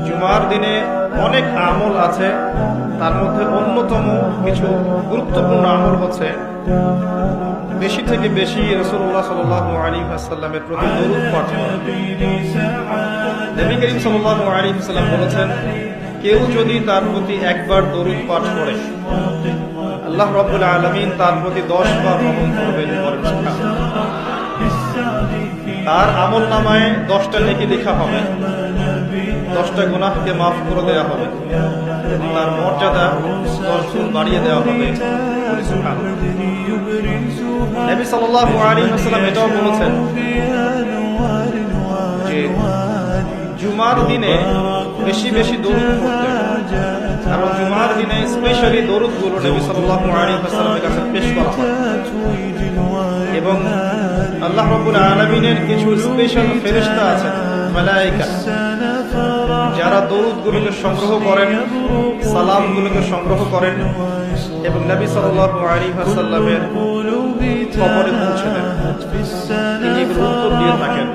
জুমার দিনে অনেক আমল আছে, তার মধ্যে অন্যতম কিছু গুরুত্বপূর্ণ আমল হচ্ছে বেশি থেকে বেশি রাসূলুল্লাহ সাল্লাল্লাহু আলাইহি ওয়াসাল্লামের প্রতি দরুদ পাঠ করা। নবী করিম সাল্লাল্লাহু আলাইহি ওয়াসাল্লাম বলেছেন, কেউ যদি তার প্রতি একবার দরুদ পাঠ করে আল্লাহ রাব্বুল আলামিন তার প্রতি 10 বার রহম করবেন। তার আমল নামায় 10টা নেকি লেখা হবে, 10টা গুনাহকে মাফ করে দেওয়া হবে, তার মর্যাদা 10 গুণ বাড়িয়ে দেওয়া হবে। নবী সাল্লাল্লাহু আলাইহি ওয়াসাল্লাম এটাও বলেছেন যে জুমার দিনে বেশি বেশি দরুদ পড়তে, কারণ জুমার দিনে স্পেশালি দরুদগুলো নবী সাল্লাল্লাহু আলাইহি ওয়াসাল্লামের কাছে পেশ করা হয় এবং আল্লাহ রাব্বুল আলামিনের কিছু স্পেশাল ফেরেশতা আছেন, মালায়েকা, যারা দরুদগুলোকে সংগ্রহ করেন, সালামগুলোকে সংগ্রহ করেন এবং নবী সাল্লাল্লাহু আলাইহি ওয়াসাল্লামের কবরে পৌঁছে দেন। তিনি এগুলো উত্তর দিয়ে থাকেন।